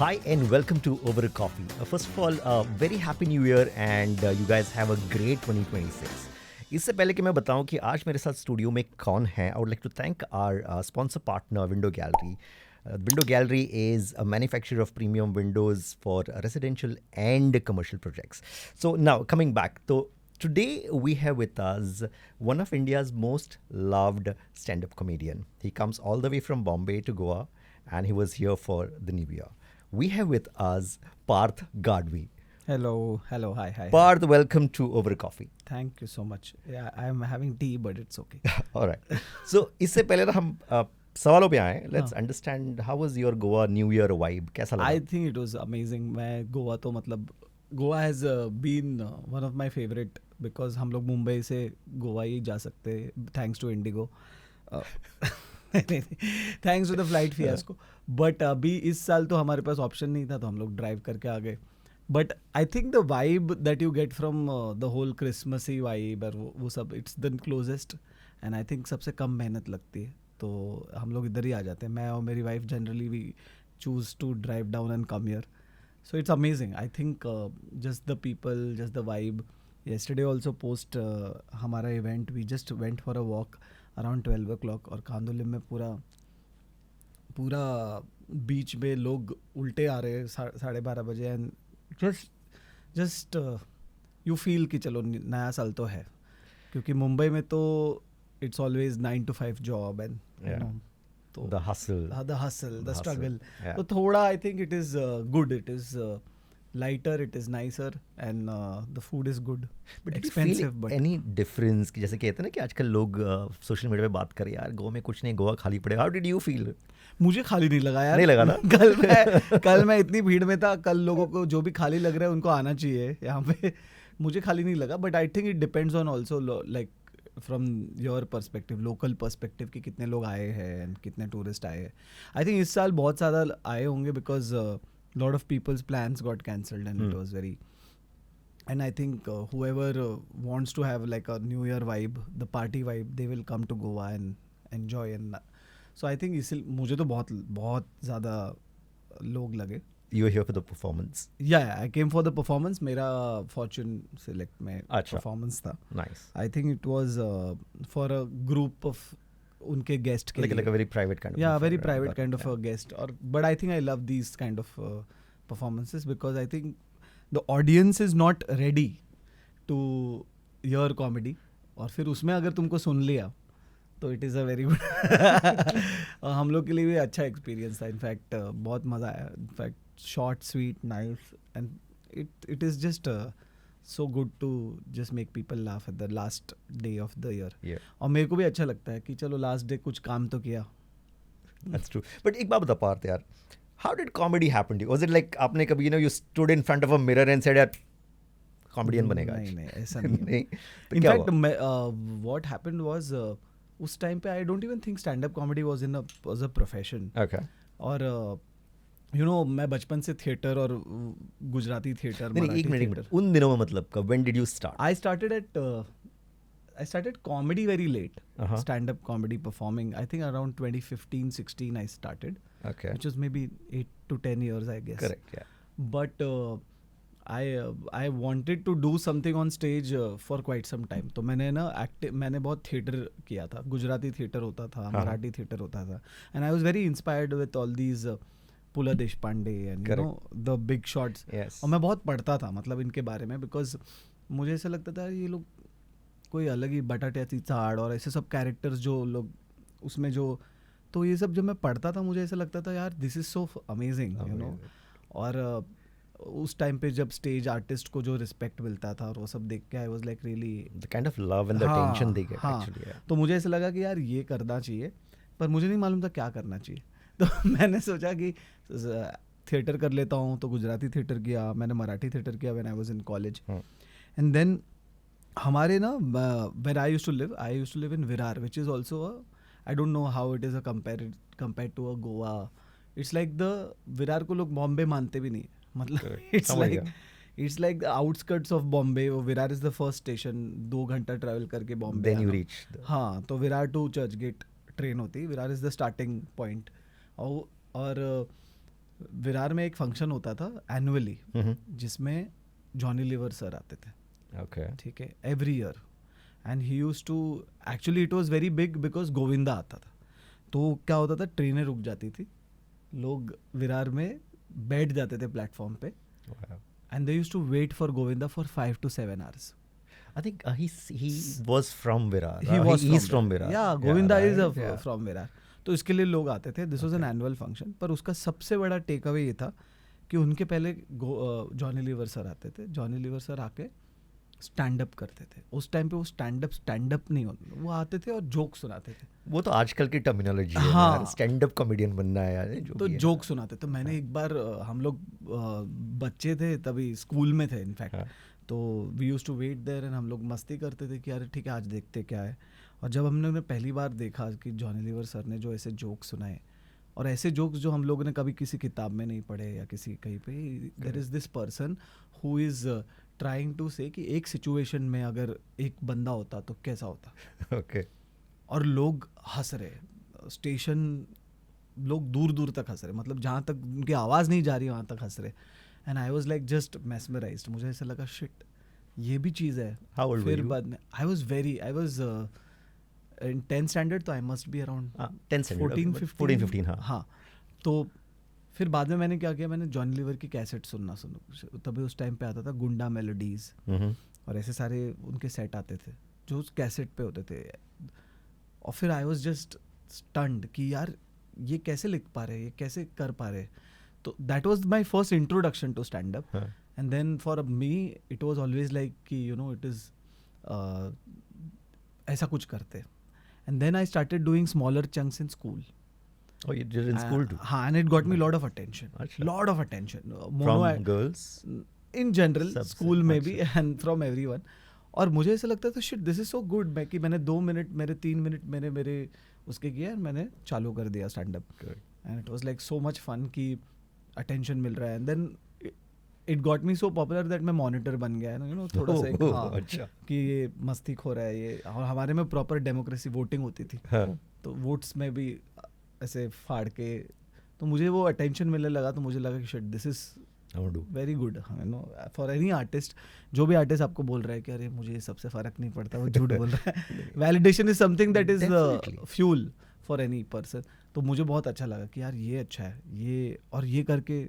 Hi and welcome to Over a Coffee. First of all, very happy new year and you guys have a great 2026. इससे पहले कि मैं बताऊं कि आज मेरे साथ स्टूडियो में कौन है, I would like to thank our sponsor partner Window Gallery. Window Gallery is a manufacturer of premium windows for residential and commercial projects. So now coming back, so today we have with us one of India's most loved stand-up comedian. He comes all the way from Bombay to Goa and he was here for the new year. We have with us Parth Gadvi. Hello, hi. Parth, welcome to Over Coffee. Thank you so much. Yeah, I'm having tea, but it's okay. All right. So इससे पहले ना हम सवालों पे आए. Let's understand how was your Goa New Year vibe? कैसा लगा? I think it was amazing. मैं गोवा तो मतलब Goa has been one of my favorite because हम लोग मुंबई से गोवा ही जा सकते thanks to Indigo. Thanks to the flight fiasco. But अभी इस साल तो हमारे पास ऑप्शन नहीं था तो हम लोग ड्राइव करके आ गए. But I think the vibe that you get from the whole Christmassy vibe और वो सब it's the closest and I think सबसे कम मेहनत लगती है तो हम लोग इधर ही आ जाते हैं. मैं और मेरी wife generally we choose to drive down and come here. So it's amazing. I think just the people, just the vibe. yesterday also post हमारा event we just went for a walk around 12 o'clock और कांदोलिम में पूरा बीच में लोग उल्टे आ रहे 12:30 बजे and just you feel कि चलो नया साल तो है. क्योंकि मुंबई में तो it's always 9 to 5 job and तो The hustle. the hustle, the struggle. Yeah. तो थोड़ा I think it is good. It is lighter, it is nicer and the food is good. But did you expensive feel but any difference कि जैसे कहते हैं ना कि आजकल लोग सोशल मीडिया पे बात करें यार गोवा में कुछ नहीं, गोवा खाली पड़े. How did you feel? मुझे खाली नहीं लगा यार. नहीं लगा ना? कल मैं इतनी भीड़ में था. कल लोगों को जो भी खाली लग रहा है उनको आना चाहिए यहाँ पे. मुझे खाली नहीं लगा. But I think it depends on also like from your perspective, local perspective कि कितने लोग आए हैं एंड कितने टूरिस्ट आए हैं. आई थिंक इस साल बहुत ज़्यादा आए होंगे because lot of people's plans got cancelled and it was very, and I think whoever wants to have like a new year vibe, the party vibe, they will come to Goa and enjoy. And so I think इसलिए मुझे तो बहुत ज़्यादा लोग लगे. You were here for the performance. Yeah, I came for the performance. मेरा Fortune Select में performance था. Nice. I think it was for a group of उनके गेस्ट के like a very private kind of very private kind of a guest. Or but I think I love these kind of performances because I think the audience is not ready to hear comedy. और फिर उसमें अगर तुमको सुन लिया तो it is a very good. हम लोग के लिए भी अच्छा एक्सपीरियंस था. इनफैक्ट बहुत मज़ा आया. In fact short, sweet, nice and it is just so good to just make people laugh at the last day of the year. Yeah. और मेरे को भी अच्छा लगता है कि चलो लास्ट डे कुछ काम तो किया. That's true. But एक बात बता पार्थ यार, how did comedy happen to you? Was it like आपने कभी you stood in front of a mirror and said यार comedian बनेगा आज? नहीं ऐसा नहीं. नहीं. In fact, what happened was उस टाइम पे I don't even think stand up comedy was a profession. Okay. और मैं बचपन से थिएटर और गुजराती थिएटर, एक मिनट उन दिनों में मतलब कब, when did you start? I started comedy very late. Stand up comedy performing I think around 2015-16 I started. Okay. Which was maybe 8 to 10 years I guess. Correct, yeah. But I wanted to do something on stage for quite some time. तो मैंने बहुत theatre किया था. Gujarati theatre होता था, Marathi theatre होता था. And I was very inspired with all these पुला Deshpande and the big shots. Yes. और मैं बहुत पढ़ता था मतलब इनके बारे में बिकॉज मुझे ऐसा लगता था ये लोग कोई अलग ही बटाट्याची चाड़ और ऐसे सब कैरेक्टर्स जो लोग उसमें जो, तो ये सब जब मैं पढ़ता था मुझे ऐसा लगता था यार दिस इज़ सो अमेजिंग और उस टाइम पे जब स्टेज आर्टिस्ट को जो रिस्पेक्ट मिलता था और वो सब देख के I was like really the kind of love and the attention they get actually. तो मुझे ऐसा लगा कि यार ये करना चाहिए पर मुझे नहीं मालूम था क्या करना चाहिए. तो मैंने सोचा कि थिएटर कर लेता हूँ. तो गुजराती थिएटर किया, मैंने मराठी थिएटर किया when I was in college. And then हमारे ना when I used to live in Virar which is also I don't know how it is a compared to a Goa. It's like the Virar को लोग बॉम्बे मानते भी नहीं. मतलब it's like the outskirts of Bombay. Virar is the first station. 2 घंटा travel करके Bombay. Then you reach. हाँ, तो Virar to Churchgate train होती. Virar is the starting point. और विरार में एक फंक्शन होता था एनुअली, जिसमें जॉनी लीवर सर आते थे, ओके, ठीक है, every year. And he used to, actually it was very big because Govinda आता था. तो क्या होता था, ट्रेनें रुक जाती थी, लोग विरार में बैठ जाते थे प्लेटफॉर्म पे, and they used to wait for Govinda for 5 to 7 hours. I think he was from Virar. He is from Virar. Yeah, Govinda is right, yeah. from Virar. तो इसके लिए लोग आते थे. This was an annual function. पर उसका सबसे बड़ा टेक अवे ये था कि उनके पहले जॉनी लीवर सर आते थे. जॉनी लीवर सर आके स्टैंड अप करते थे. उस टाइम पे वो स्टैंड अप नहीं होता, वो आते थे और जोक सुनाते थे. वो तो आजकल की टर्मिनोलॉजी है हाँ. यार, स्टैंड अप कॉमेडियन बनना है यार, जो तो भी है. जोक सुनाते. तो मैंने एक बार, हम लोग बच्चे थे तभी, स्कूल में थे इनफैक्ट. हाँ. तो we use to wait there and हम लोग मस्ती करते थे कि अरे ठीक है आज देखते क्या है. और जब हमने पहली बार देखा कि जॉनी लीवर सर ने जो ऐसे जोक सुनाए, और ऐसे जोक्स जो हम लोगों ने कभी किसी किताब में नहीं पढ़े या किसी कहीं पे, there is this person who is trying to say कि एक सिचुएशन में अगर एक बंदा होता तो कैसा होता. ओके. और लोग हंस रहे, स्टेशन लोग दूर दूर तक हंस रहे, मतलब जहाँ तक उनकी आवाज़ नहीं जा रही वहाँ तक हंस रहे. And I was like just mesmerised. मुझे ऐसा लगा शिट ये भी चीज़ है. How old were फिर you? बाद में I was in 10th standard, तो आई मस्ट बी अराउंड 14-15. हाँ. तो फिर बाद में मैंने क्या किया, मैंने जॉनी लीवर की कैसेट सुनना तभी उस टाइम पे आता था गुंडा मेलोडीज, और ऐसे सारे उनके सेट आते थे जो उस कैसेट पे होते थे. और फिर आई वॉज जस्ट स्टन्ड कि यार ये कैसे लिख पा रहे, ये कैसे कर पा रहे. तो that was my first introduction to stand up. And then for me it was always like कि यू नो इट इज ऐसा कुछ करते. And then I started doing smaller chunks in school. Oh, you did in school too? हाँ, and it got me lot of attention. अच्छा. Lot of attention. From girls? In general, सबसे, school में भी अच्छा. and from everyone. और मुझे ऐसा लगता था shit this is so good, मैं कि मैंने 2 मिनट, मेरे 3 मिनट मेरे उसके किया, और मैंने चालू कर दिया stand up. And it was like so much fun कि attention मिल रहा है. And then it got me so popular that मैं monitor बन गया है, you know, थोड़ा सा एक, हाँ, अच्छा. कि ये मस्ती खो रहा है ये. और हमारे में प्रॉपर डेमोक्रेसी वोटिंग होती थी. हाँ. तो वोट्स में भी ऐसे फाड़ के, तो मुझे वो अटेंशन मिलने लगा. तो मुझे लगा कि shit this is very good, you know, for any artist. जो भी आर्टिस्ट आपको बोल रहा है कि अरे मुझे सबसे फर्क नहीं पड़ता, वो झूठ बोल रहा है. Validation is something that is fuel for any person. तो मुझे बहुत अच्छा लगा कि यार ये अच्छा है ये, और ये करके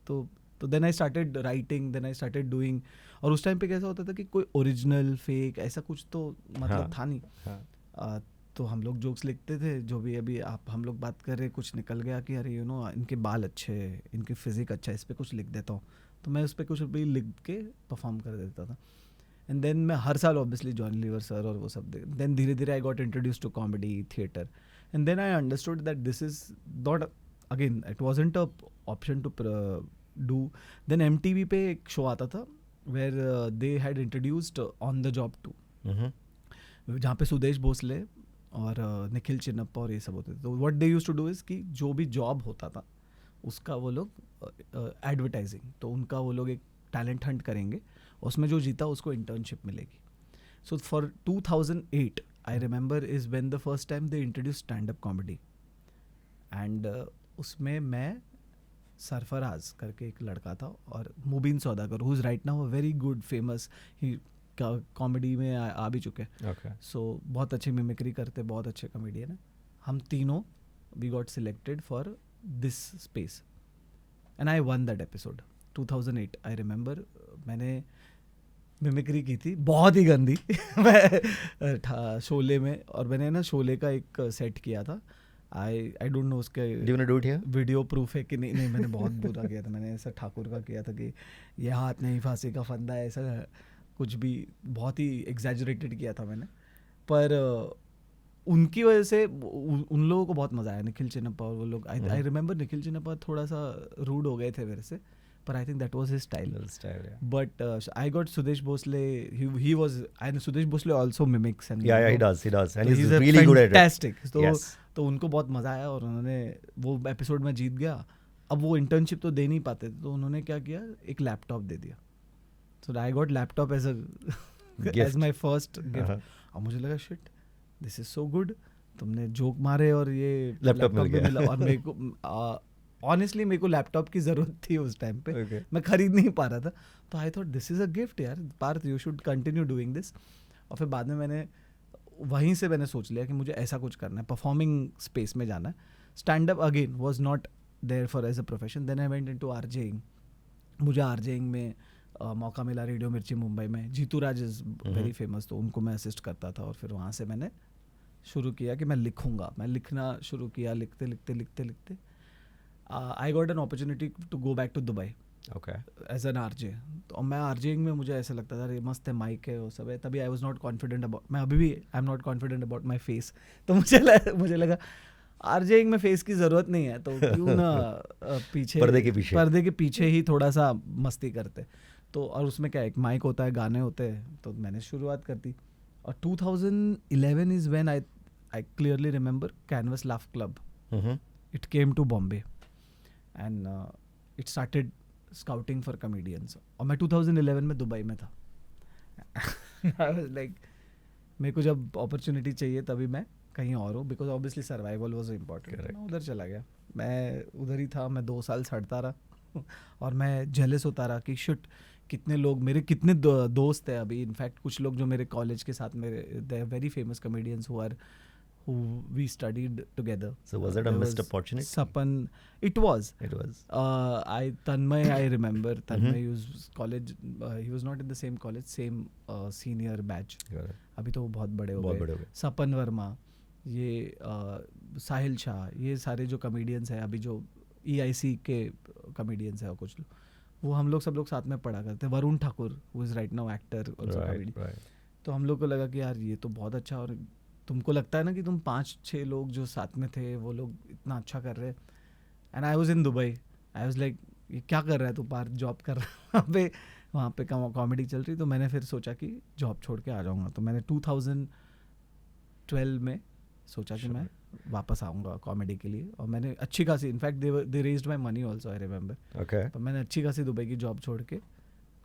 तो then I started writing, then I started doing. और उस टाइम पे कैसा होता था कि कोई ओरिजिनल फेक ऐसा कुछ तो मतलब था नहीं. तो हम लोग जोक्स लिखते थे, जो भी अभी हम लोग बात कर रहे, कुछ निकल गया कि अरे यू नो इनके बाल अच्छे, इनकी फिजिक अच्छा है, इस पर कुछ लिख देता हूँ. तो मैं उस पर कुछ भी लिख के परफॉर्म कर देता था. एंड देन मैं हर साल ऑब्वियसली जॉनी लीवर सर और वो सब देन धीरे धीरे I got introduce to comedy theatre. And then I understood that this is not, again it wasn't a option to do. Then MTV पे एक शो आता था where they had introduced on the job 2, जहाँ पे सुदेश भोसले और निखिल चिन्नप्पा और ये सब होते थे. तो what they used to do is कि जो भी जॉब होता था उसका वो लोग एडवर्टाइजिंग, तो उनका वो लोग एक टैलेंट हंट करेंगे, उसमें जो जीता उसको इंटर्नशिप मिलेगी. So for 2008 I remember is when the first time they introduce stand up comedy. And उसमें मैं, सरफराज करके एक लड़का था, और मुबीन सौदागर who is right now a very good famous, he comedy में आ भी चुके. सो बहुत अच्छी मिमिक्री करते, बहुत अच्छे कॉमेडियन है. हम तीनों we got selected for this space and I won that episode 2008. I remember मैंने मिमिक्री की थी बहुत ही गंदी मैं शोले में, और मैंने ना शोले का एक सेट किया था. आई डोंट नो उसके वीडियो प्रूफ है कि नहीं मैंने बहुत बुरा किया था. मैंने ऐसा ठाकुर का किया था कि ये हाथ नहीं फांसी का फंदा है, ऐसा कुछ भी बहुत ही एग्जैजरेटेड किया था मैंने. पर उनकी वजह से उन लोगों को बहुत मज़ा आया, निखिल चिन्नप्पा और वो लोग. आई रिमेंबर निखिल चिन्नप्पा थोड़ा सा रूड हो गए थे मेरे से, पर I think that was his style. But I got Sudesh Bhosle, he was, and Sudesh Bhosle also mimics, and he does and he's a really good at it. Fantastic. तो उनको बहुत मज़ा आया और उन्होंने वो एपिसोड में जीत गया. अब वो इंटर्नशिप तो दे नहीं पाते थे, तो उन्होंने क्या किया, एक लैपटॉप दे दिया. So I got laptop as my first gift. और मुझे लगा shit this is so good, तुमने जोक मारे और ये लैपटॉप मिला. और मेरे को ऑनेस्टली मेरे को लैपटॉप की ज़रूरत थी उस टाइम पे, Okay. मैं खरीद नहीं पा रहा था, तो I thought this is a gift यार Parth, you should continue doing this. और फिर बाद में वहीं से मैंने सोच लिया कि मुझे ऐसा कुछ करना है, परफॉर्मिंग स्पेस में जाना है। Stand up again was not there for as a profession, then I went into RJing. मुझे आरजेइंग में मौका मिला रेडियो मिर्ची मुंबई में, Jeetu Raj is very famous, तो उनको मैं असिस्ट करता था। और फिर वहाँ से मैंने शुरू किया कि मैं लिखूंगा, मैं लिखना शुरू किया, लिखते लिखते लिखते लिखते I got an opportunity to go back to Dubai Okay. As an RJ. तो मैं आरजेइंग में मुझे ऐसा लगता था अरे मस्त है, माइक है, वो सब है, तभी I was not confident about, मैं अभी भी I am not confident about my face. तो मुझे लगा आरजेइंग में फेस की ज़रूरत नहीं है, तो क्यों ना पीछे पर्दे के पीछे ही थोड़ा सा मस्ती करते। तो और उसमें क्या, एक माइक होता है, गाने होते हैं, तो मैंने शुरुआत कर दी। और 2011 is when I clearly remember Canvas Laugh Club, Mm-hmm. It came to Bombay and it started scouting for comedians. और मैं 2011 में दुबई में था। आई वाज लाइक मेरे को जब अपॉर्चुनिटी चाहिए तभी मैं कहीं और हूँ, because obviously survival was important. मैं उधर चला गया, मैं उधर ही था, मैं 2 साल सड़ता रहा और मैं जेलस होता रहा कि शिट, कितने लोग मेरे, कितने दोस्त हैं अभी, इनफैक्ट कुछ लोग जो मेरे कॉलेज के साथ मेरे, they are very famous comedians who we studied together. So was it a There missed was opportunity? Sapan, it was. It was. Tanmay, I remember. Tanmay was college. He was not in the same college, same senior batch. Got it. अभी तो वो बहुत बड़े हो बहुत गए। बड़े हो गए। सपन वर्मा, ये साहिल शाह, ये सारे जो कॉमेडियंस हैं अभी, जो EIC के कॉमेडियंस हैं कुछ लोग, वो हम लोग सब लोग साथ में पढ़ा करते हैं। Varun Thakur who is right now actor also comedy. Right. तो हम लोग को लगा कि यार ये तो बहुत अच्छा, और तुमको लगता है ना कि तुम 5-6 लोग जो साथ में थे वो लोग इतना अच्छा कर रहे हैं। And I was in Dubai, I was like ये क्या कर रहा है तू, पार्थ जॉब कर रहा है वहाँ पे कॉमेडी चल रही। तो मैंने फिर सोचा कि जॉब छोड़ के आ जाऊँगा। तो मैंने 2012 में सोचा कि मैं वापस आऊँगा कॉमेडी के लिए। और मैंने अच्छी खासी, in fact they raised my money also, I remember. Okay. पर मैंने अच्छी खासी दुबई की जॉब छोड़ के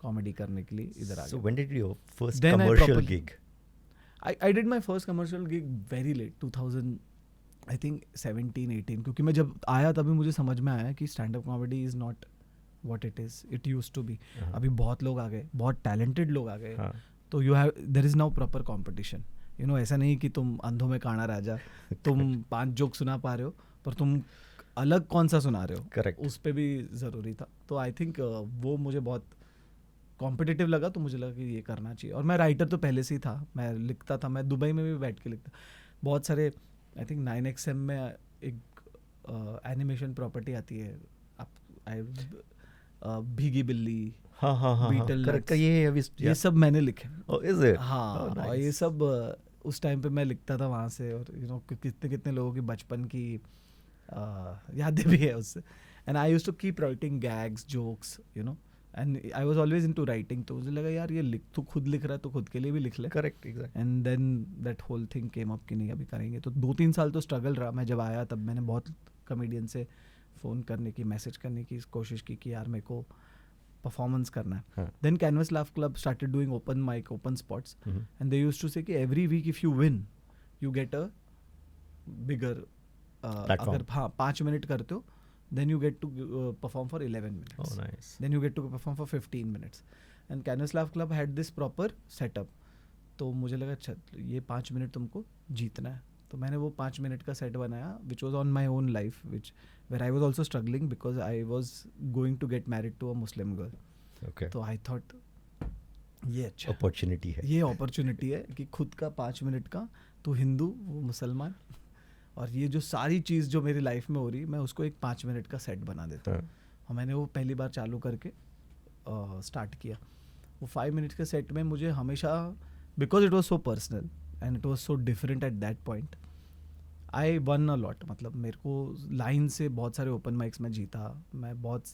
कॉमेडी करने के लिए इधर आ So गया। when did your first Then I commercial properly- gig? I did my first commercial gig very late, 2000 I think 17-18, क्योंकि मैं जब आया तभी मुझे समझ में आया कि stand up comedy is not what it is, it used to be. अभी बहुत लोग आ गए, बहुत टैलेंटेड लोग आ गए, हाँ. तो you have, there is now proper competition. You know, ऐसा नहीं कि तुम अंधों में काना राजा, तुम 5 जोक सुना पा रहे हो पर तुम अलग कौन सा सुना रहे हो, Correct. उस पे भी ज़रूरी था। तो आई थिंक वो मुझे बहुत कॉम्पिटिटिव लगा, तो मुझे लगा कि ये करना चाहिए। और मैं राइटर तो पहले से ही था, मैं लिखता था, मैं दुबई में भी बैठ के लिखता। बहुत सारे, आई थिंक 9XM में एक एनिमेशन प्रॉपर्टी आती है, भीगी बिल्ली, हाँ. Beetle Correct. Nuts. ये अभी ये सब मैंने लिखे। Oh, is it? हाँ, Oh, और nice. ये सब उस टाइम पे मैं लिखता था वहाँ से। और यू नो कितने कितने लोगों की बचपन की यादें भी है उससे। And I used to keep writing gags, jokes, you know, and I was always into writing. तो मुझे लगा यार ये तू खुद लिख रहा है तो खुद के लिए भी लिख ले। Correct. Exactly. And then that whole thing came up कि नहीं अभी करेंगे। तो 2-3 साल तो स्ट्रगल रहा। मैं जब आया तब मैंने बहुत कॉमेडियन से फ़ोन करने की, मैसेज करने की कोशिश की कि यार मेरे को परफॉर्मेंस करना है। हाँ. Then Canvas Laugh Club started doing open mic, open spots, Mhm. And they used to say कि every week if you win you get a bigger, Platform. अगर हाँ 5 मिनट करते हो then you get to perform for 11 minutes. Oh, nice. Then you get to perform for 15 minutes. And Canvas Laugh Club had this proper setup. तो मुझे लगा अच्छा ये 5 minute तुमको जीतना है। तो मैंने वो 5 मिनट का सेट बनाया which was on my own life, where I was also struggling because I was going to get married to a Muslim girl. Okay. तो I thought ये अच्छा Opportunity है. ये अपॉर्चुनिटी है कि खुद का 5 मिनट का, तू हिंदू वो मुसलमान, और ये जो सारी चीज़ जो मेरी लाइफ में हो रही, मैं उसको एक 5 मिनट का सेट बना देता हूँ। हाँ. और मैंने वो पहली बार चालू करके स्टार्ट किया। वो 5 मिनट के सेट में मुझे हमेशा, because it was so personal and it was so different at that point, I one a lot. मतलब मेरे को लाइन से बहुत सारे ओपन माइक्स में जीता। मैं बहुत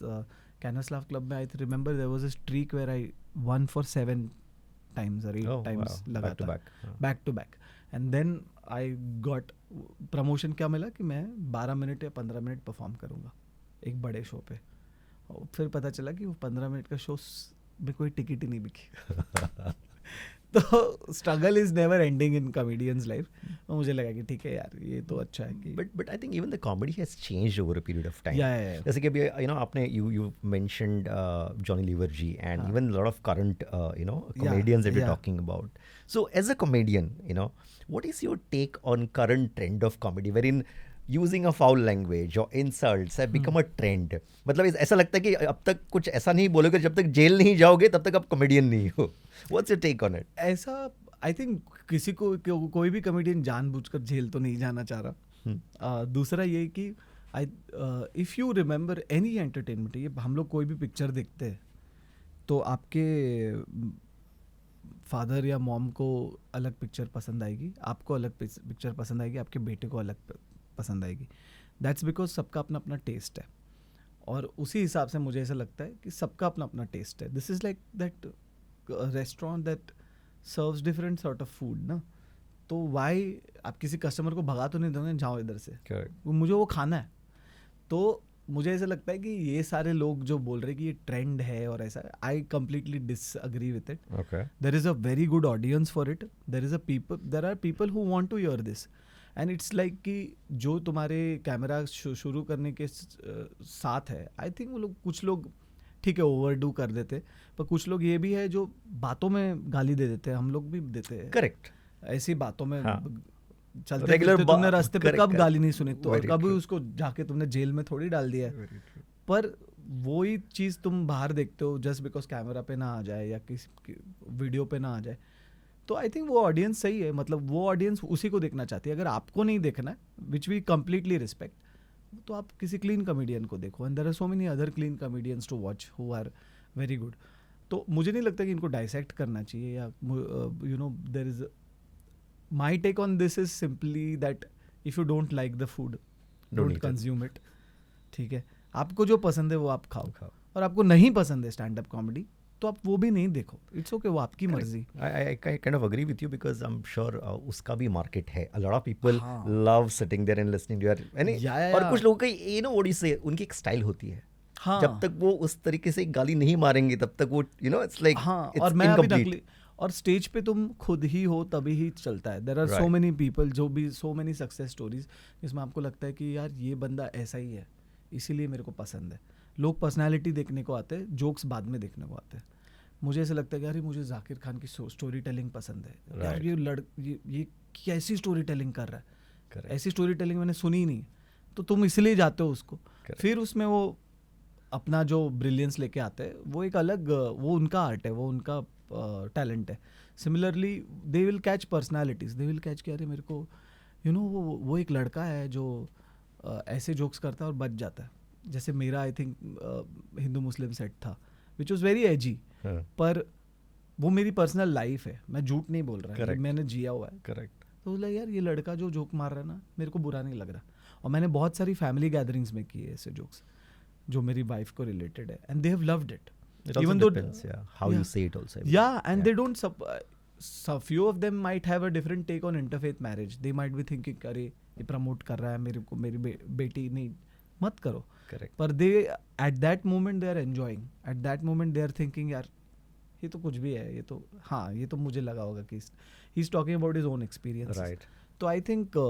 कैनवस लाफ क्लब में I remember there was a streak where I won for 7 times or 8 Oh, times wow. लगातार, Back to back. हाँ. Back to back. And then I got promotion, क्या मिला कि मैं 12 मिनट या 15 मिनट परफॉर्म करूँगा एक बड़े शो पे। और फिर पता चला कि वो 15 मिनट का शो में कोई टिकट ही नहीं बिकी। तो struggle is never ending in comedians life. तो मुझे लगा कि ठीक है यार, ये तो अच्छा है कि But I think even the comedy has changed over a period of time. Yeah. जैसे कि अभी आपने you mentioned Johnny Lever ji and even a lot of current comedians that we're talking about. So as a comedian, what is your take on current trend of comedy wherein using a foul language or insults have become a trend? मतलब ऐसा लगता है कि अब तक कुछ ऐसा नहीं बोलोगे, जब तक जेल नहीं जाओगे तब तक आप कॉमेडियन नहीं हो. What's your take on it? ऐसा आई थिंक किसी कोई भी कॉमेडियन जानबूझकर जेल तो नहीं जाना चाह रहा. दूसरा ये कि if you remember any entertainment, ये हम लोग कोई भी पिक्चर देखते हैं तो आपके फादर या मॉम को अलग पिक्चर पसंद आएगी, आपको अलग पिक्चर पसंद आएगी, आपके बेटे को अलग पसंद आएगी. दैट्स बिकॉज सबका अपना अपना टेस्ट है, और उसी हिसाब से मुझे ऐसा लगता है कि सबका अपना अपना टेस्ट है. This is like that restaurant that serves different sort of food ना. तो वाई आप किसी कस्टमर को भगा तो नहीं दोगे, जाओ इधर से, मुझे वो खाना है. तो मुझे ऐसा लगता है कि ये सारे लोग जो बोल रहे हैं कि ये ट्रेंड है और ऐसा, I completely disagree with it. There is a very good audience for it. There are people who want to hear this, and it's like कि जो तुम्हारे कैमरा शुरू करने के साथ है, आई थिंक वो लोग, कुछ लोग ठीक है ओवरडू कर देते, पर कुछ लोग ये भी है जो बातों में गाली दे देते हैं. हम लोग भी देते हैं. करेक्ट. ऐसी बातों में चलते Regular फिरते तुमने रास्ते पे कब गाली नहीं सुनी, तो Very कभी true. उसको जाके तुमने जेल में थोड़ी डाल दिया है. पर वही चीज़ तुम बाहर देखते हो जस्ट बिकॉज कैमरा पे ना आ जाए या किसी वीडियो पे ना आ जाए. तो आई थिंक वो ऑडियंस सही है, मतलब वो ऑडियंस उसी को देखना चाहती है. अगर आपको नहीं देखना है, विच वी कम्प्लीटली रिस्पेक्ट, तो आप किसी क्लीन कॉमेडियन को देखो. And there are so many other clean comedians to watch who are very good. तो मुझे नहीं लगता कि इनको डाइसेक्ट करना चाहिए, या there is my take on this is simply that if you don't like the food, don't consume it. ठीक है, आपको जो पसंद है वो आप खाओ, और आपको नहीं पसंद है स्टैंड अप कॉमेडी तो आप वो भी नहीं देखो. इट्स ओके, वो आपकी मर्जी. I kind of agree with you because I'm sure उसका भी मार्केट है. A lot of people love sitting there and listening to your और कुछ लोगों का what do you say, उनकी एक स्टाइल होती है. जब तक वो उस तरीके से गाली नहीं मारेंगे तब तक वो it's like it's और मैं अभी incomplete. और स्टेज पे तुम खुद ही हो तभी ही चलता है. There are so many people, जो भी सो मेनी सक्सेस स्टोरीज जिसमें आपको लगता है कि यार ये बंदा ऐसा ही है, इसीलिए मेरे को पसंद है. लोग पर्सनालिटी देखने को आते हैं, जोक्स बाद में देखने को आते हैं. मुझे ऐसा लगता है कि यार मुझे जाकिर खान की स्टोरी टेलिंग पसंद है. यार ये कैसी स्टोरी टेलिंग कर रहा है, ऐसी स्टोरी टेलिंग मैंने सुनी ही नहीं. तो तुम इसलिए जाते हो उसको. फिर उसमें वो अपना जो ब्रिलियंस लेके आते हैं, वो एक अलग, वो उनका आर्ट है, वो उनका टैलेंट है. Similarly they will catch personalities, they will catch कि अरे मेरे को वो एक लड़का है जो ऐसे जोक्स करता है और बच जाता है. जैसे मेरा I think Hindu Muslim set था विच वॉज वेरी एजी, पर वो मेरी पर्सनल लाइफ है, मैं झूठ नहीं बोल रहा है, मैंने जिया हुआ है. करेक्ट. तो बोला यार ये लड़का जो जोक मार रहा है ना, मेरे को बुरा नहीं लग रहा. और मैंने बहुत सारी फैमिली गैदरिंग्स में किए ऐसे जोक्स जो मेरी वाइफ को रिलेटेड है, and they have loved it. It also depends, how you say it also. And they don't so few of them might have a different take on interfaith marriage. They might be thinking अरे ये promote कर रहा है मेरे को, मेरी बेटी नहीं, मत करो. Correct. पर they at that moment they are enjoying. At that moment they are thinking यार ये तो कुछ भी है, ये तो हाँ, ये तो मुझे लगा होगा कि he's talking about his own experience. Right. तो I think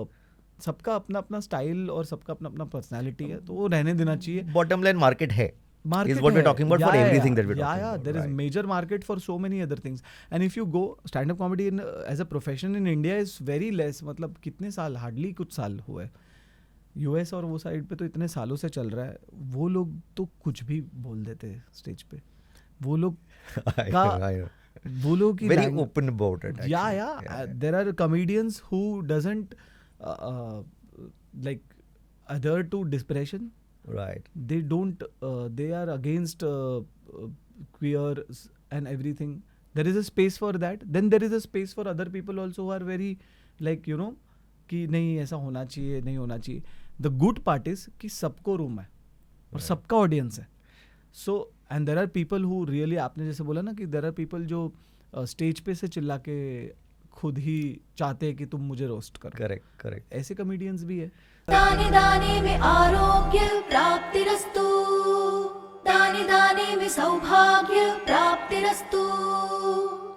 सबका अपना अपना स्टाइल और सबका अपना अपना पर्सनैलिटी है, तो वो रहने देना चाहिए. बॉटम लाइन मार्केट है. Market is what we're talking about for everything that we're talking about. about. There is major market for so many other things. And if you go, stand-up comedy as a profession in India is very less. मतलब कितने साल, hardly कुछ साल हुए. US और वो side पे तो इतने सालों से चल रहा है. वो लोग तो कुछ भी बोल देते हैं स्टेज पे. वो लोग वो लोग की very open about it. Yeah. There are comedians who doesn't like adhere to depression. Right. They don't they are against queer and everything. There is a space for that. Then there is a space for other people also who are very like कि नहीं ऐसा होना चाहिए, नहीं होना चाहिए. The good part is कि सबको रूम है और सबका ऑडियंस है. So and there are people who really, आपने जैसे बोला ना कि there are people जो स्टेज पे से चिल्ला के खुद ही चाहते हैं कि तुम मुझे रोस्ट करो. करेक्ट. ऐसे कॉमेडियंस भी है. दाने दाने में आरोग्य प्राप्तिरस्तु, दाने दाने में सौभाग्य प्राप्तिरस्तु,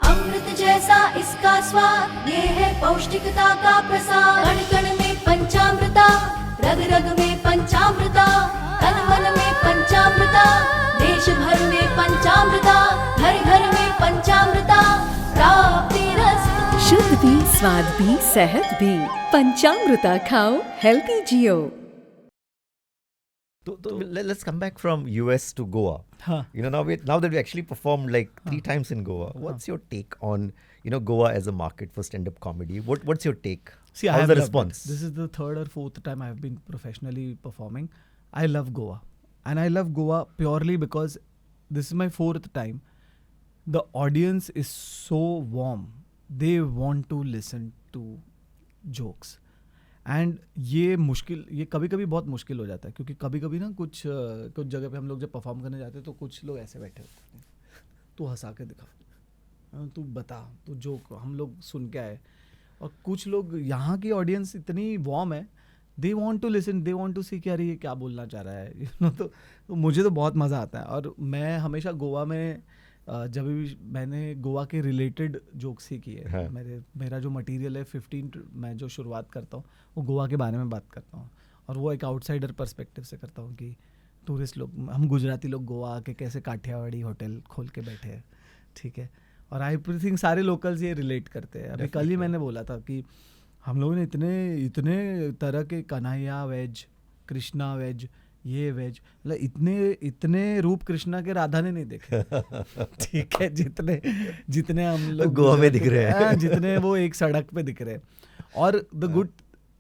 अमृत जैसे कैसा इसका स्वाद, ये है पौष्टिकता का प्रसाद। कण कण में पंचामृता, रग रग में पंचामृता, तन मन में पंचामृता, देश भर में पंचामृता, घर घर में पंचामृता, प्राप्तिरस्तु। शुद्ध भी, स्वाद भी, सेहत भी। पंचामृता खाओ, healthy Jio. So let's come back from US to Goa. हाँ. Now that we actually performed like 3 times in Goa, what's your take on Goa as a market for stand-up comedy? What's your take? See, I How's have the loved response? it. This is the 3rd or 4th time I have been professionally performing. I love Goa, and I love Goa purely because this is my 4th time. The audience is so warm. They want to listen to jokes. And ये कभी कभी बहुत मुश्किल हो जाता है, क्योंकि कभी कभी ना कुछ जगह पे हम लोग जब परफॉर्म करने जाते हैं तो कुछ लोग ऐसे बैठे होते हैं, तू हंसा के दिखा, तू बता, तू जोक हम लोग सुन के आए। और कुछ लोग, यहाँ की ऑडियंस इतनी वार्म है, they want to listen, they want to see कि अरे ये क्या बोलना चाह रहा है, तो मुझे तो बहुत मज़ा आता है। और मैं हमेशा गोवा में जब भी मैंने गोवा के रिलेटेड जोक्स ही किए, हाँ. मेरा जो मटेरियल है 15 मैं जो शुरुआत करता हूँ वो गोवा के बारे में बात करता हूँ, और वो एक आउटसाइडर पर्सपेक्टिव से करता हूँ कि टूरिस्ट लोग, हम गुजराती लोग गोवा आके कैसे काठियावाड़ी होटल खोल के बैठे हैं, ठीक है। और आई थिंक सारे लोकल्स ये रिलेट करते हैं। अभी कल ही मैंने बोला था कि हम लोगों ने इतने तरह के कन्हैया वेज, कृष्णा वेज, ये वेज, मतलब इतने रूप कृष्णा के राधा ने नहीं देखे, ठीक है, जितने हम लोग गोवा में दिख रहे हैं, जितने वो एक सड़क पे दिख रहे हैं। और द गुड,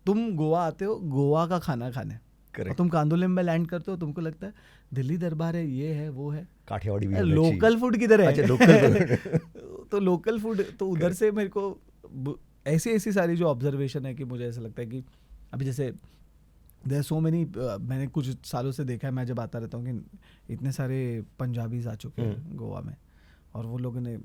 तुम गोवा आते हो गोवा का खाना खाने, और तुम कांदोलिम में लैंड करते हो, तुमको लगता है दिल्ली दरबार है, ये है वो है, काठियावाड़ी भी लोकल फूड किधर है? अच्छा, लोकल तो लोकल फूड, तो उधर से मेरे को ऐसी सारी जो ऑब्जर्वेशन है कि मुझे ऐसा लगता है कि अभी जैसे देयर सो मेनी, मैंने कुछ सालों से देखा है, मैं जब आता रहता हूँ कि इतने सारे पंजाबीज आ चुके हैं गोवा में, और वो लोगों ने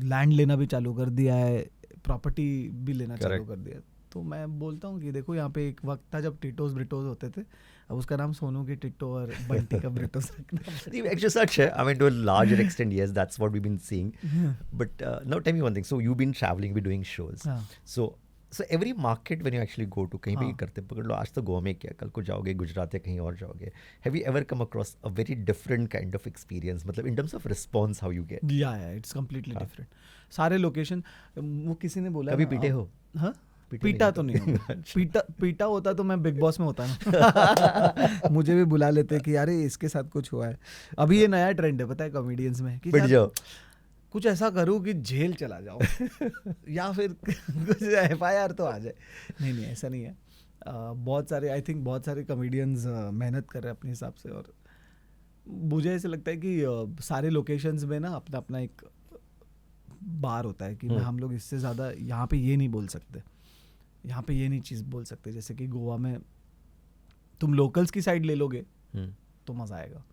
लैंड लेना भी चालू कर दिया है, प्रॉपर्टी भी लेना चालू कर दिया। तो मैं बोलता हूँ कि देखो, यहाँ पे एक वक्त था जब टिटोस ब्रिटोस होते थे, अब उसका नाम सोनू की टिट्टो और बंटी का ब्रिटोस रखना। Actually, such, I mean, to a larger extent, yes, that's what we've been seeing. But now tell me one thing. So you've been traveling, you've been doing shows. हाँ. So every market when you actually go to, कहीं पे हाँ. करते पकड़ लो, आज तो गोवा में किया, कल को जाओगे गुजरात या कहीं और जाओगे. Have you ever come across a very different kind of experience? मतलब in terms of response, how you get? Yeah, it's completely different. सारे लोकेशन, वो किसी ने बोला कभी पीटे हो? हाँ, पीटा तो नहीं हूँ। पीटा होता तो मैं बिग बॉस में होता ना। मुझे भी बुला लेते कि यार इसके साथ कुछ हुआ है। अभी ये नया ट्रेंड है, पता है, कॉमेडियंस में, कि पिट जाओ, कुछ ऐसा करूँ कि जेल चला जाओ या फिर कुछ FIR तो आ जाए। नहीं, ऐसा नहीं है। बहुत सारे, आई थिंक बहुत सारे कॉमेडियंस मेहनत कर रहे हैं अपने हिसाब से, और मुझे ऐसे लगता है कि सारे लोकेशंस में ना अपना अपना एक बार होता है कि हम लोग इससे ज़्यादा यहाँ पे ये नहीं बोल सकते, यहाँ पे ये नहीं चीज़ बोल सकते। जैसे कि गोवा में तुम लोकल्स की साइड ले लोगे तो मज़ा आएगा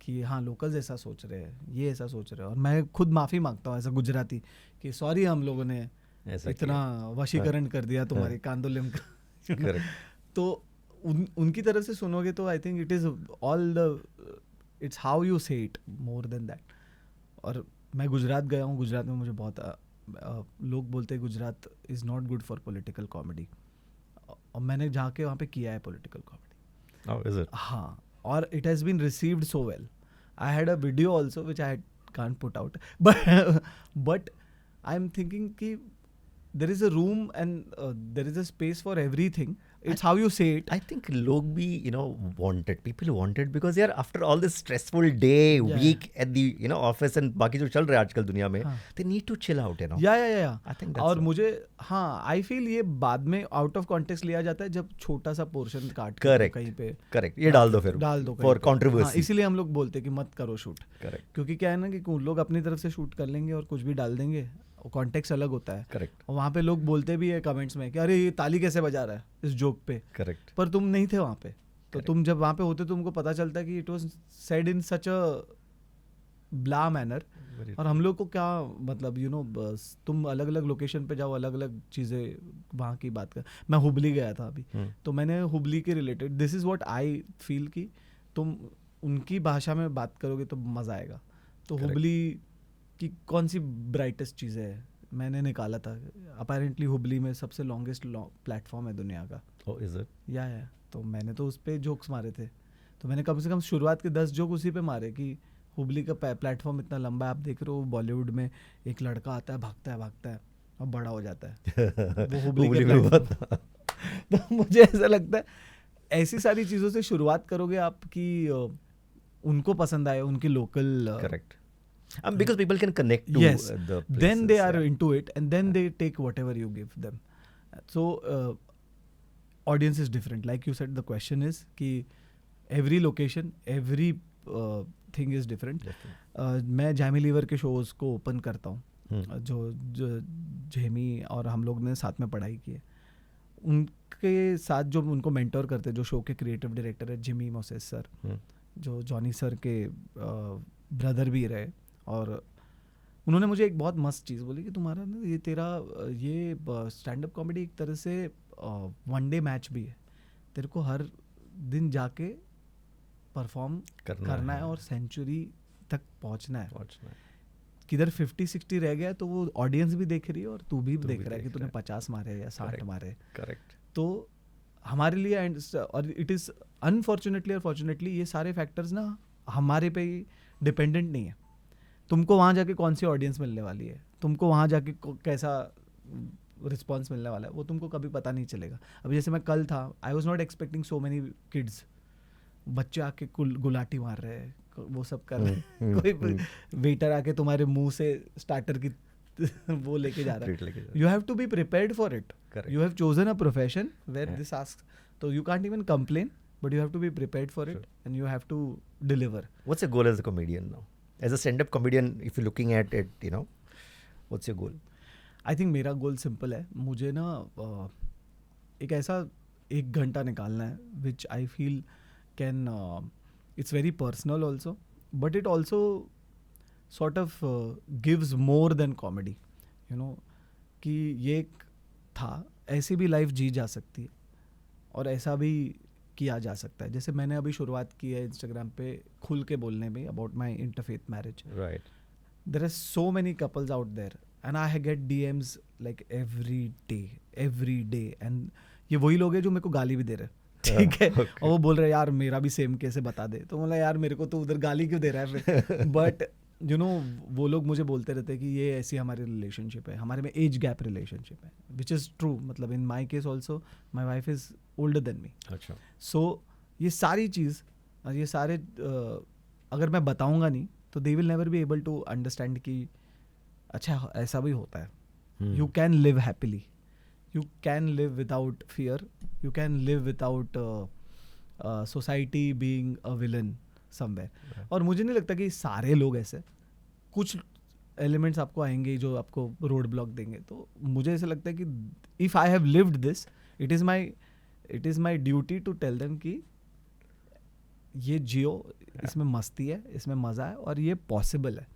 कि हाँ, लोकल्स ऐसा सोच रहे हैं, ये ऐसा सोच रहे हैं, और मैं खुद माफ़ी मांगता हूँ ऐसा गुजराती कि सॉरी, हम लोगों ने इतना वशीकरण कर दिया तुम्हारी कांदोलिम का। तो उनकी तरफ से सुनोगे तो I think it is all the, it's how you से इट मोर देन दैट। और मैं गुजरात गया हूँ, गुजरात में मुझे बहुत लोग बोलते हैं Gujarat is not good for political comedy, और मैंने जाके वहाँ पे किया है पॉलिटिकल कॉमेडी। हाँ, और it has been received so well. I had a video also which I can't put out, but I am thinking कि there is a room and there is a space for everything. It's how you say it. I think log bhi, wanted. People wanted because यार after all this stressful day, week at the office and बाकी जो चल रहा है आजकल दुनिया में, they need to chill out, Yeah. I think that's और मुझे, हाँ, I feel ये बाद में out of context लिया जाता है जब छोटा सा पोर्शन काट के कहीं पे, करेक्ट, ये डाल दो for controversy. इसीलिए हम लोग बोलते हैं कि मत करो शूट, करेक्ट, क्योंकि क्या है ना कि लोग अपनी तरफ से शूट कर लेंगे और कुछ भी डाल देंगे, कॉन्टेक्स्ट अलग होता है। करेक्ट। और वहाँ पे लोग बोलते भी है कमेंट्स में कि अरे ये ताली कैसे बजा रहा है इस जोक पे। करेक्ट। पर तुम नहीं थे वहाँ पे, तो तुम जब वहाँ पे होते तुमको पता चलता है कि it was said in such a blah manner. और हम लोग को क्या मतलब तुम अलग अलग लोकेशन पे जाओ, अलग अलग चीज़ें वहाँ की बात कर। मैं हुबली गया था अभी, तो मैंने हुबली के related, this is what I feel कि तुम उनकी भाषा में बात करोगे तो मज़ा आएगा। तो हुबली कि कौन सी ब्राइटेस्ट चीज़ें है मैंने निकाला था. अपेरेंटली हुबली में सबसे लॉन्गेस्ट प्लेटफॉर्म है दुनिया का. Oh, is it? या तो मैंने तो उस पर जोक्स मारे थे. तो मैंने कम से कम शुरुआत के 10 जोक उसी पे मारे कि हुबली का प्लेटफॉर्म इतना लंबा है. आप देख रहे हो बॉलीवुड में एक लड़का आता है भागता है और बड़ा हो जाता है. वो हुबली हुबली के में हुआ platform. तो मुझे ऐसा लगता है ऐसी सारी चीज़ों से शुरुआत करोगे आप कि उनको पसंद आए, उनके local. Correct. Because people can connect to Yes. the Then they places, are yeah. into it, and then they take whatever you give them. So audience is different. Like you said, the question is कि every location, every thing is different. Definitely. मैं Jamie liver के shows को open करता हूँ. Hmm. जो Jamie और हम लोग ने साथ में पढ़ाई की है, उनके साथ जो उनको मेंटोर करते हैं, जो शो के क्रिएटिव डायरेक्टर है जिमी मोसेस सर, Hmm. जो जॉनी सर के ब्रदर भी रहे. और उन्होंने मुझे एक बहुत मस्त चीज़ बोली कि तुम्हारा ना ये तेरा ये स्टैंड अप कॉमेडी एक तरह से वनडे मैच भी है. तेरे को हर दिन जाके परफॉर्म करना है और सेंचुरी तक पहुंचना है. किधर 50-60 रह गया तो वो ऑडियंस भी देख रही है और तू भी देख रहा है कि तूने 50 मारे या 60 मारे. Correct. तो हमारे लिए और इट इज़ अनफॉर्चुनेटली और फॉर्चुनेटली ये सारे फैक्टर्स ना हमारे पे ही डिपेंडेंट नहीं है. तुमको वहाँ जाके कौन सी ऑडियंस मिलने वाली है, तुमको वहाँ जाके कैसा रिस्पॉन्स मिलने वाला है, वो तुमको कभी पता नहीं चलेगा. अभी जैसे मैं कल था, I was not expecting so many kids. बच्चे आके गुलाटी मार रहे हैं, वो सब कर रहे हैं. कोई वेटर आके तुम्हारे मुंह से स्टार्टर की वो लेके जा रहा है. You have to be prepared for it. You have chosen a profession where this asks, so you can't even complain, but you have to be prepared for it. Sure. And you have to deliver. What's your goal as a comedian now? As a stand-up comedian, if you're looking at it, what's your goal? I think मेरा goal simple है. मुझे ना एक ऐसा 1 घंटा निकालना है which I feel can it's very personal also, but it also sort of gives more than comedy. कि ये था, ऐसी भी लाइफ जी जा सकती है और ऐसा भी किया जा सकता है. जैसे मैंने अभी शुरुआत की है इंस्टाग्राम पे खुल के बोलने में about my interfaith marriage. Right. There are so many couples out there and I get DMs like every day and ये वही लोग हैं जो मेरे को गाली भी दे रहे हैं. ठीक है. और वो बोल रहे हैं यार मेरा भी सेम केस है, बता दे. तो बोला यार मेरे को तो उधर गाली क्यों दे रहा है फिर. बट वो लोग मुझे बोलते रहते हैं कि ये ऐसी हमारी रिलेशनशिप है, हमारे में एज गैप रिलेशनशिप है, विच इज़ ट्रू. मतलब in my case also my wife is older than me. अच्छा. सो ये सारी चीज़ और ये सारे अगर मैं बताऊंगा नहीं तो they will never be able to understand कि अच्छा ऐसा भी होता है. You can live happily, you can live without fear, you can live without society being a villain somewhere. और मुझे नहीं लगता कि सारे लोग ऐसे, कुछ एलिमेंट्स आपको आएंगे जो आपको रोड ब्लॉक देंगे. तो मुझे ऐसा लगता है कि if I have lived this, it is my duty to tell them कि ये जियो, इसमें मस्ती है, इसमें मज़ा है और ये पॉसिबल है.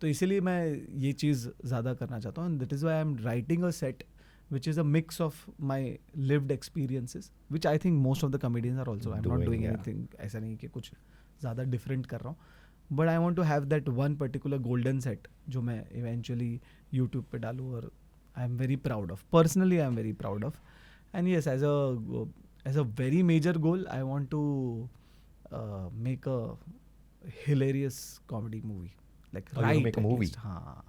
तो इसीलिए मैं ये चीज़ ज़्यादा करना चाहता हूँ. And that is why I am writing a set which is a mix of my lived experiences, which I think most of the comedians are also. I'm not doing anything ऐसा नहीं कि कुछ ज़्यादा different कर रहा हूँ, but I want to have that one particular golden set जो मैं eventually YouTube पे डालूँ और I am very proud of. Personally, I am very proud of. And yes, as a very major goal, I want to make a hilarious comedy movie. Like you make a movie? हाँ.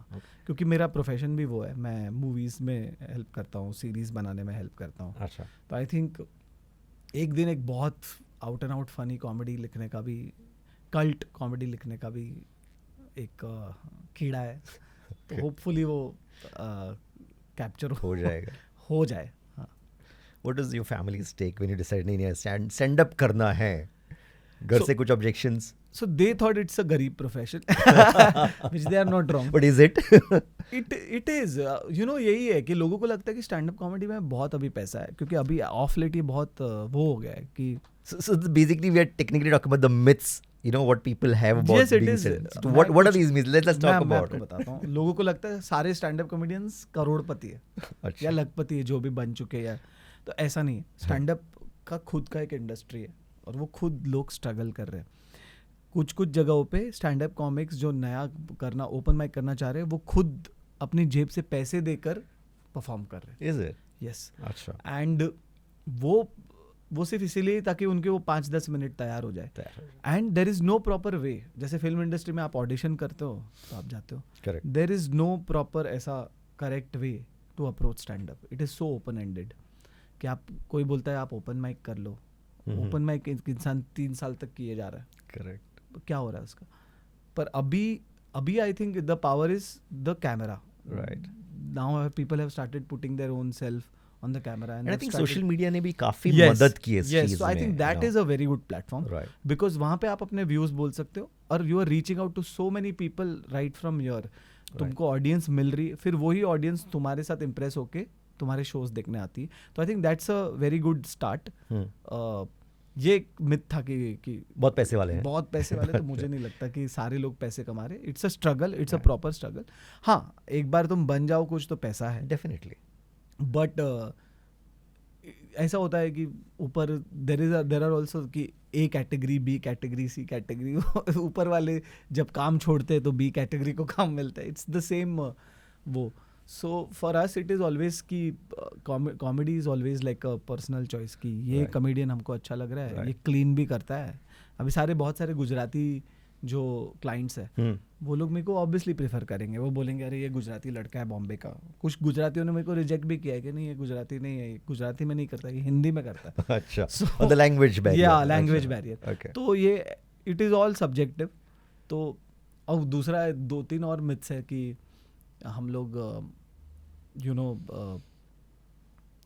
क्योंकि मेरा profession भी वो है, मैं movies में help करता हूँ, सीरीज़ बनाने में हेल्प करता हूँ. अच्छा. तो आई थिंक एक दिन एक बहुत out and out funny comedy लिखने का भी, कल्ट कॉमेडी लिखने का भी एक कीड़ा है. तो होपफुली वो कैप्चर हो जाएगा. हो जाए. हाँ. What is your family's take when you decide नहीं stand up करना है? घर से कुछ objections? So they thought it's a गरीब profession, which they are not wrong. But is it? It is. यही है कि लोगों को लगता है कि स्टैंड अप कॉमेडी में बहुत अभी पैसा है, क्योंकि अभी ऑफ लेट ये बहुत वो हो गया है कि So basically we are technically talking about the myths, what people have about Yes, it being is. stand-up. So what are these myths? Let's talk मैं about आपको it. बताता हूँ. लोगों को लगता है सारे स्टैंड अप कॉमेडियंस करोड़पति है अच्छा. या लखपति है, जो भी बन चुके हैं. तो ऐसा नहीं है. स्टैंड अप का खुद का एक इंडस्ट्री है और वो खुद लोग स्ट्रगल कर रहे हैं. कुछ जगहों पे स्टैंड अप कॉमिक्स जो नया करना, ओपन माइक करना चाह रहे हैं, वो खुद अपनी जेब से पैसे देकर परफॉर्म कर रहे हैं. Is it? यस. अच्छा. एंड वो सिर्फ इसीलिए ताकि उनके वो 5-10 मिनट तैयार हो जाए. And there is no proper way. जैसे फिल्म इंडस्ट्री में आप ऑडिशन करते हो तो आप जाते हो. Correct. There is no proper ऐसा correct way to approach stand up. It is so open ended कि आप कोई बोलता है आप ओपन माइक कर लो. ओपन माइक इंसान 3 साल तक किए जा रहा है. Correct. क्या हो रहा है उसका. पर अभी आई think the power is the camera. Right. Now people have started putting their own self on the camera and And I they've think started- social media ने भी काफी Yes, मदद की है इस yes, चीज so I में, think that you is a very good platform know. Right. because वहाँ पे आप अपने views बोल सकते हो और you are reaching out to so many people right from here. तुमको ऑडियंस मिल रही है, फिर वही ऑडियंस तुम्हारे साथ इम्प्रेस होके तुम्हारे शोज देखने आती है. तो I think that's a very good start. ये एक मिथ था कि बहुत पैसे वाले हैं. बहुत पैसे वाले तो मुझे नहीं लगता कि सारे लोग पैसे कमा रहे. It's a struggle, it's a proper struggle. हाँ, एक बार तुम बन जाओ कुछ तो पैसा है. Definitely. बट ऐसा होता है कि ऊपर देर आर ऑल्सो कि A category, B category, C category. ऊपर वाले जब काम छोड़ते हैं तो बी कैटेगरी को काम मिलता है. इट्स द सेम वो. So for us it is always कि comedy is always like a personal choice कि ये Right. कॉमेडियन हमको अच्छा लग रहा है. Right. ये क्लीन भी करता है. अभी बहुत सारे गुजराती जो क्लाइंट्स है वो लोग मेरे को ऑब्वियसली प्रेफर करेंगे. वो बोलेंगे अरे ये गुजराती लड़का है बॉम्बे का. कुछ गुजरातियों ने मेरे को रिजेक्ट भी किया है कि नहीं ये गुजराती नहीं है, ये गुजराती में नहीं करता, ये हिंदी में करता है. अच्छा. So- और the language barrier. या लैंग्वेज अच्छा. बैरियर. Okay. तो ये इट इज़ ऑल सब्जेक्टिव. तो और दूसरा 2-3 और मिथ्स है कि हम लोग यू नो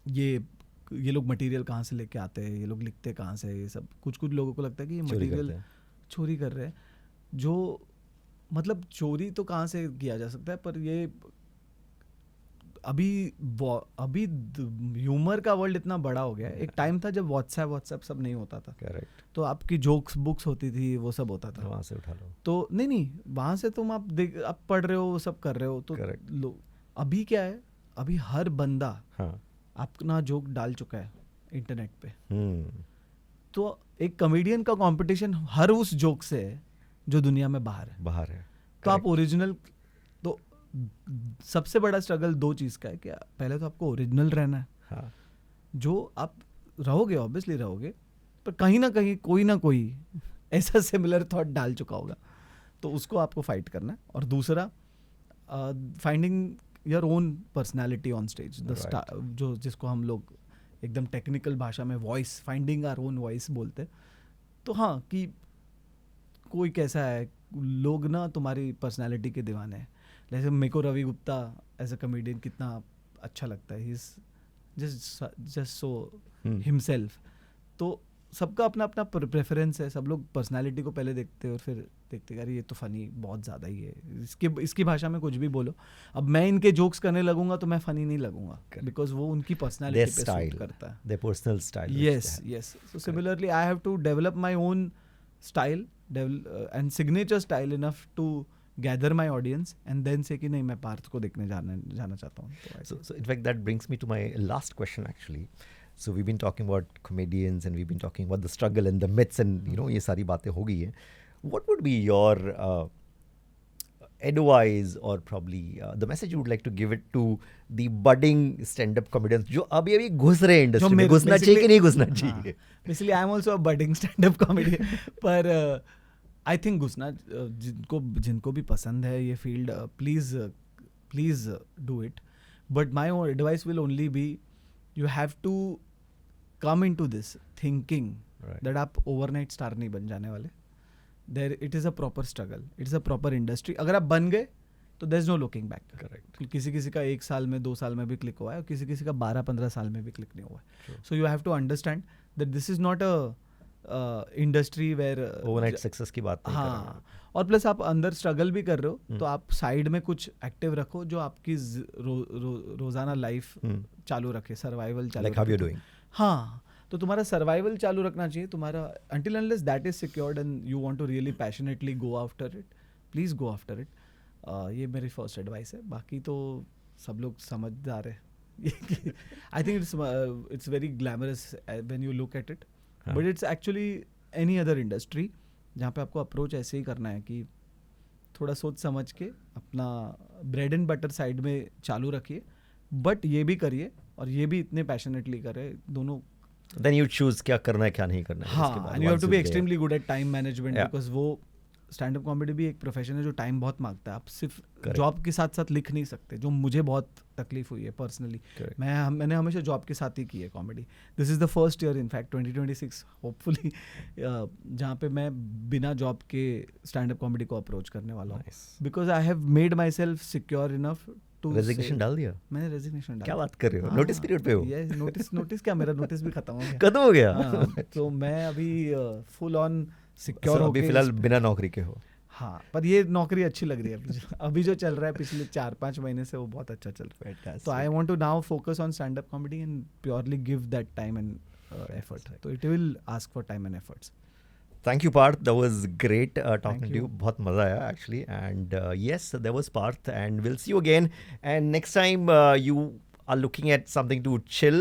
ये लोग मटेरियल कहाँ से लेके आते हैं, ये लोग लिखते कहाँ से, ये सब कुछ लोगों को लगता है कि ये चोरी मटेरियल करते हैं. चोरी कर रहे हैं. जो मतलब चोरी तो कहाँ से किया जा सकता है, पर ये अभी ह्यूमर का वर्ल्ड इतना बड़ा हो गया है. एक टाइम था जब व्हाट्सएप सब नहीं होता था. Correct. तो आपकी जोक्स बुक्स होती थी, वो सब होता था. वहाँ से उठा लो. तो नहीं वहाँ से तुम आप पढ़ रहे हो, वो सब कर रहे हो. तो Correct. अभी क्या है, अभी हर बंदा हाँ. अपना जोक डाल चुका है इंटरनेट पे. हम्म. तो एक कॉमेडियन का कंपटीशन हर उस जोक से है जो दुनिया में बाहर है. बाहर है. तो आप Correct. ओरिजिनल. तो सबसे बड़ा स्ट्रगल 2 चीज़ का है कि पहले तो आपको ओरिजिनल रहना है. हाँ. जो आप रहोगे ऑब्वियसली रहोगे, पर कहीं ना कहीं कोई ना कोई ऐसा सिमिलर थॉट डाल चुका होगा. तो उसको आपको फाइट करना है. और दूसरा finding your own personality on stage. जो जिसको हम लोग एकदम टेक्निकल भाषा में voice, finding our own voice बोलते हैं. तो हाँ कि कोई कैसा है, लोग ना तुम्हारी पर्सनैलिटी के दीवाने हैं. जैसे मेरे को Ravi Gupta as a comedian कितना अच्छा लगता है. He is just so himself. तो सबका अपना अपना प्रेफरेंस है. सब लोग पर्सनालिटी को पहले देखते हैं और फिर देखते हैं अरे ये तो फनी बहुत ज़्यादा ही है, इसकी भाषा में कुछ भी बोलो. अब मैं इनके जोक्स करने लगूंगा तो मैं फनी नहीं लगूंगा, बिकॉज वो उनकी पर्सनालिटी पे सूट करता है. their personal style. Yes. So similarly, I have to develop my own style and signature style enough to gather my audience and then say कि नहीं मैं पार्थ को देखने जाना चाहता हूँ. So in fact that brings me to my last question actually. So we've been talking about comedians and we've been talking about the struggle and the myths and you know ये सारी बातें हो गई हैं. What would be your advice or probably the message you would like to give it to the budding stand-up comedians जो अभी घुस रहे हैं इंडस्ट्री में, घुसना चाहिए कि नहीं घुसना चाहिए? Basically, I am also a budding stand-up comedian. पर I think घुसना जिनको भी पसंद है ये field, please do it. But my advice will only be you have to come into this thinking that आप overnight star नहीं बन जाने वाले. There it is a proper struggle. It is a proper industry. अगर आप बन गए तो there is no looking back. Correct. किसी का 1 साल में 2 साल में भी क्लिक हुआ है और किसी का 12-15 साल में भी क्लिक नहीं हुआ है. So you have to understand that this is not a industry where Overnight success की बात नहीं कर रहा हूँ. हाँ. और प्लस आप अंदर स्ट्रगल भी कर रहे हो तो आप साइड में कुछ एक्टिव रखो जो आपकी रोजाना लाइफ चालू रखे, सर्वाइवल चालू Like how you're doing. हाँ. तो तुम्हारा सर्वाइवल चालू रखना चाहिए. तुम्हारा until unless that is secured and you want to really passionately go after it, please go after it. ये मेरी फर्स्ट एडवाइस है. बाकी तो सब लोग समझदार है. I think it's very glamorous when you look at it, but it's actually any other industry जहाँ पे आपको अप्रोच ऐसे ही करना है कि थोड़ा सोच समझ के अपना ब्रेड एंड बटर साइड में चालू रखिए, बट ये भी करिए और ये भी इतने पैशनेटली करे, दोनों. Then you choose क्या करना है क्या नहीं करना है. उसके हाँ, बाद and you have once to be you're there. extremely good at time management Yeah. because वो स्टैंड अप कॉमेडी भी एक प्रोफेशन है जो टाइम बहुत मांगता है. आप सिर्फ Correct. जॉब के साथ साथ लिख नहीं सकते, जो मुझे बहुत तकलीफ हुई है पर्सनली. Correct. मैंने हमेशा जॉब के साथ ही की है comedy. This is the first year in fact 2026 hopefully जहाँ पे मैं बिना जॉब के स्टैंड अप कॉमेडी को अप्रोच करने वाला हूँ, Nice. Because I have made myself secure enough to. Resignation डाल दिया. मैंने रेजिग्नेशन डाला. क्या बात कर रहे हो? नोटिस पीरियड पे हो? ये नोटिस क्या, मेरा नोटिस भी खत्म हो गया. खत्म हो गया. हाँ, तो मैं अभी फुल ऑन So, सिक्योर हो अभी गई. फिलहाल बिना नौकरी के हो. हाँ, पर ये नौकरी अच्छी लग रही है अभी जो चल रहा है पिछले 4-5 महीने से, वो बहुत अच्छा चल रहा है. Fantastic. तो I want to now focus on stand up comedy and purely give that time and effort. तो it will ask for time and efforts. Thank you, Parth. That was great talking Thank to you. you. बहुत मजा आया actually. And yes, there was Parth, and we'll see you again. And next time you are looking at something to chill,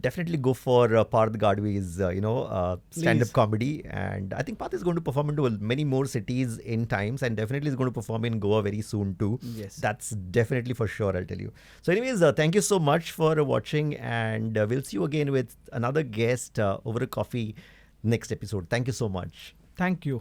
definitely go for Parth Gadwi's stand-up Please. comedy. And I think Parth is going to perform into many more cities in times, and definitely is going to perform in Goa very soon too. Yes. That's definitely for sure, I'll tell you. So anyways, thank you so much for watching, and we'll see you again with another guest over a coffee next episode. Thank you so much. Thank you.